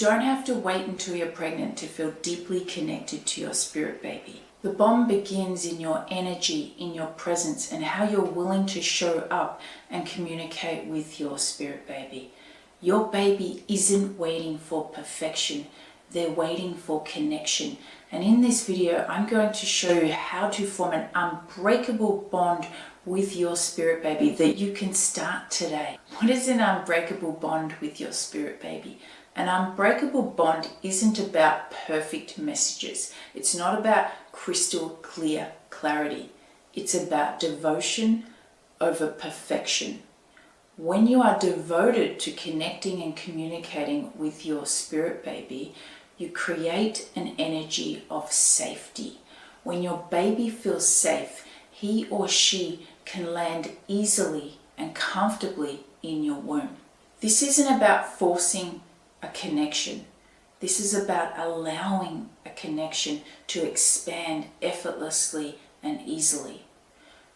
don't have to wait until you're pregnant to feel deeply connected to your spirit baby. The bond begins in your energy, in your presence, and how you're willing to show up and communicate with your spirit baby. Your baby isn't waiting for perfection, they're waiting for connection. And in this video, I'm going to show you how to form an unbreakable bond with your spirit baby that you can start today. What is an unbreakable bond with your spirit baby? An unbreakable bond isn't about perfect messages. It's not about crystal clear clarity. It's about devotion over perfection. When you are devoted to connecting and communicating with your spirit baby, you create an energy of safety. When your baby feels safe, he or she can land easily and comfortably in your womb. This isn't about forcing a connection. This is about allowing a connection to expand effortlessly and easily.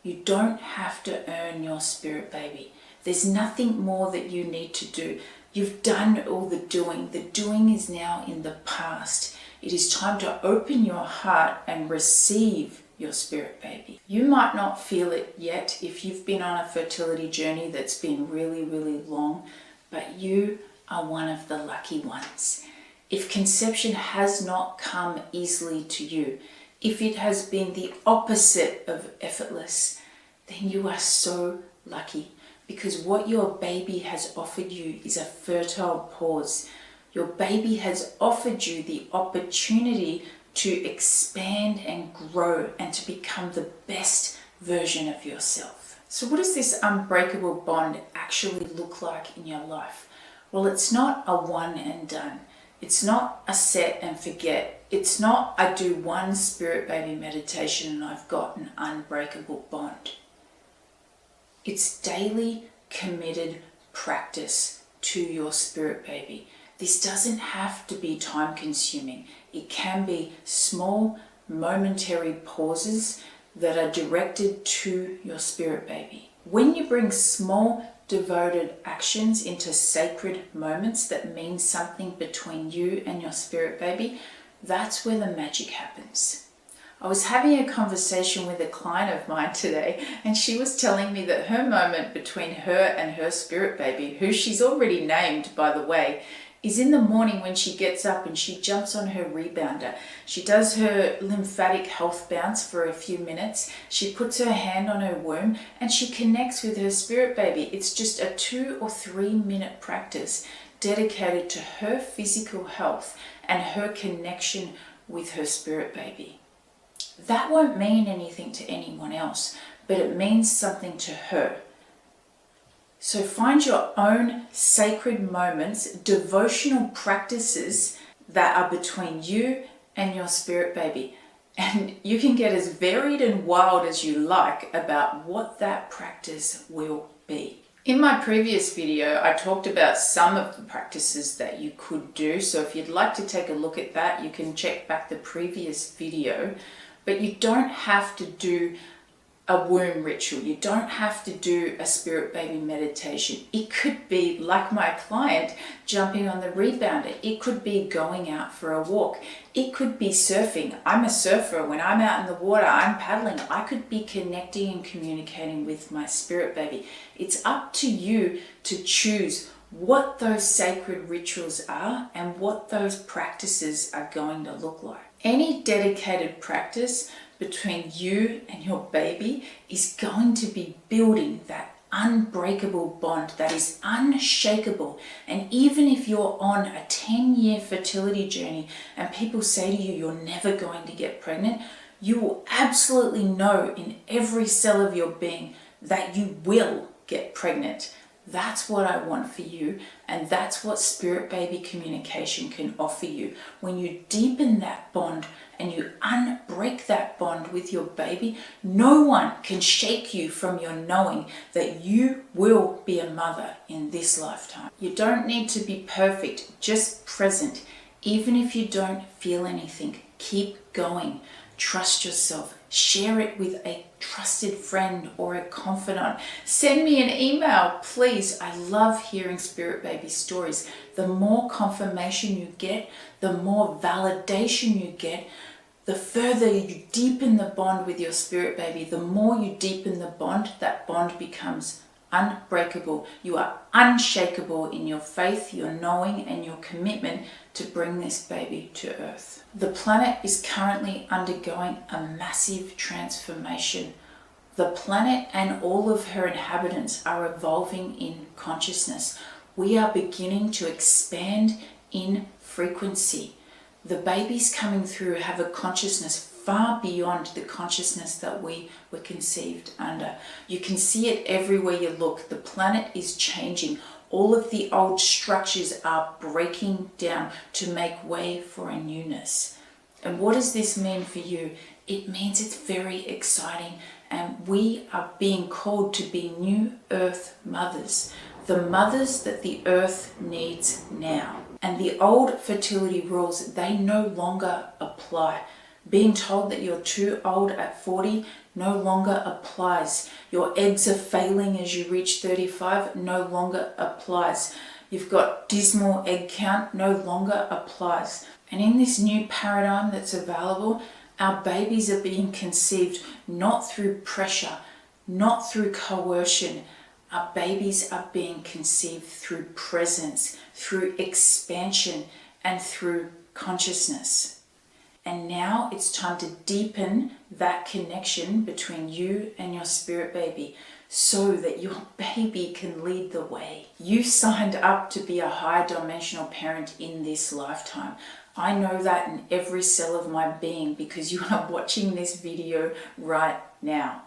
You don't have to earn your spirit baby. There's nothing more that you need to do. You've done all the doing. The doing is now in the past. It is time to open your heart and receive your spirit baby. You might not feel it yet if you've been on a fertility journey that's been really, really long, but you are one of the lucky ones. If conception has not come easily to you, if it has been the opposite of effortless, then you are so lucky, because what your baby has offered you is a fertile pause. Your baby has offered you the opportunity to expand and grow and to become the best version of yourself. So what does this unbreakable bond actually look like in your life? Well, it's not a one and done. It's not a set and forget. It's not I do one spirit baby meditation and I've got an unbreakable bond. It's daily committed practice to your spirit baby. This doesn't have to be time consuming. It can be small momentary pauses that are directed to your spirit baby. When you bring small devoted actions into sacred moments that mean something between you and your spirit baby, that's where the magic happens. I was having a conversation with a client of mine today, and she was telling me that her moment between her and her spirit baby, who she's already named, by the way, is in the morning when she gets up and she jumps on her rebounder. She does her lymphatic health bounce for a few minutes. She puts her hand on her womb and she connects with her spirit baby. It's just a 2 or 3 minute practice dedicated to her physical health and her connection with her spirit baby. That won't mean anything to anyone else, but it means something to her. So find your own sacred moments, devotional practices that are between you and your spirit baby. And you can get as varied and wild as you like about what that practice will be. In my previous video, I talked about some of the practices that you could do. So if you'd like to take a look at that, you can check back the previous video. But you don't have to do a womb ritual. You don't have to do a spirit baby meditation. It could be, like my client, jumping on the rebounder. It could be going out for a walk. It could be surfing. I'm a surfer. When I'm out in the water, I'm paddling. I could be connecting and communicating with my spirit baby. It's up to you to choose what those sacred rituals are and what those practices are going to look like. Any dedicated practice between you and your baby is going to be building that unbreakable bond that is unshakable. And even if you're on a 10-year fertility journey and people say to you, you're never going to get pregnant, you will absolutely know in every cell of your being that you will get pregnant. That's what I want for you, and that's what spirit baby communication can offer you. When you deepen that bond and you unbreak that bond with your baby, no one can shake you from your knowing that you will be a mother in this lifetime. You don't need to be perfect, just present. Even if you don't feel anything, keep going. Trust yourself. Share it with a trusted friend or a confidant. Send me an email, please. I love hearing spirit baby stories. The more confirmation you get, the more validation you get, the further you deepen the bond with your spirit baby, the more you deepen the bond, that bond becomes unbreakable. You are unshakable in your faith, your knowing, and your commitment to bring this baby to earth. The planet is currently undergoing a massive transformation. The planet and all of her inhabitants are evolving in consciousness. We are beginning to expand in frequency. The babies coming through have a consciousness far beyond the consciousness that we were conceived under. You can see it everywhere you look. The planet is changing. All of the old structures are breaking down to make way for a newness. And what does this mean for you? It means it's very exciting, and we are being called to be new earth mothers, the mothers that the earth needs now. And the old fertility rules, they no longer apply. Being told that you're too old at 40 no longer applies. Your eggs are failing as you reach 35 no longer applies. You've got dismal egg count no longer applies. And in this new paradigm that's available, our babies are being conceived not through pressure, not through coercion. Our babies are being conceived through presence, through expansion, and through consciousness. And now it's time to deepen that connection between you and your spirit baby so that your baby can lead the way. You signed up to be a higher dimensional parent in this lifetime. I know that in every cell of my being because you are watching this video right now.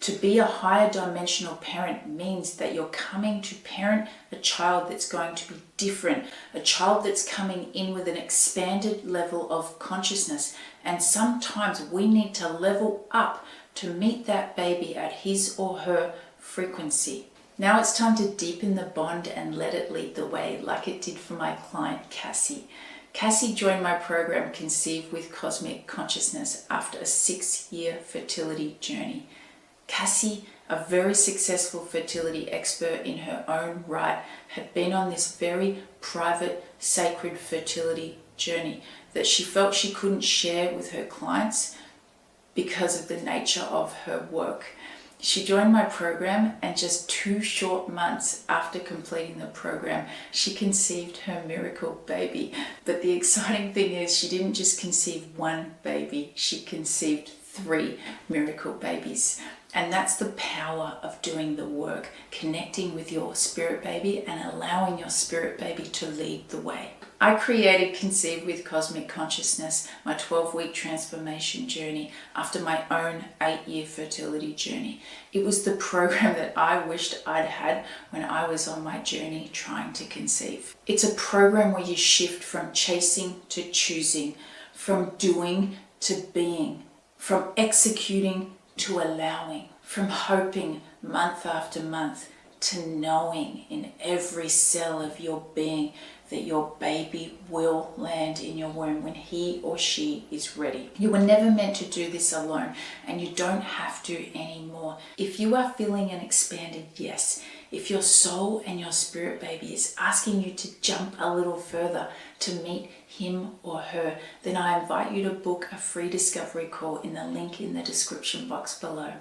To be a higher dimensional parent means that you're coming to parent a child that's going to be different, a child that's coming in with an expanded level of consciousness. And sometimes we need to level up to meet that baby at his or her frequency. Now it's time to deepen the bond and let it lead the way, like it did for my client Cassie. Cassie joined my program Conceive with Cosmic Consciousness after a 6-year fertility journey. Cassie, a very successful fertility expert in her own right, had been on this very private, sacred fertility journey that she felt she couldn't share with her clients because of the nature of her work. She joined my program, and just 2 short months after completing the program, she conceived her miracle baby. But the exciting thing is she didn't just conceive one baby, she conceived 3 miracle babies. And that's the power of doing the work, connecting with your spirit baby and allowing your spirit baby to lead the way. I created Conceive with Cosmic Consciousness, my 12-week transformation journey after my own 8-year fertility journey. It was the program that I wished I'd had when I was on my journey trying to conceive. It's a program where you shift from chasing to choosing, from doing to being, from executing to allowing, from hoping month after month to knowing in every cell of your being that your baby will land in your womb when he or she is ready. You were never meant to do this alone, and you don't have to anymore. If you are feeling an expanded yes, if your soul and your spirit baby is asking you to jump a little further to meet him or her, then I invite you to book a free discovery call in the link in the description box below.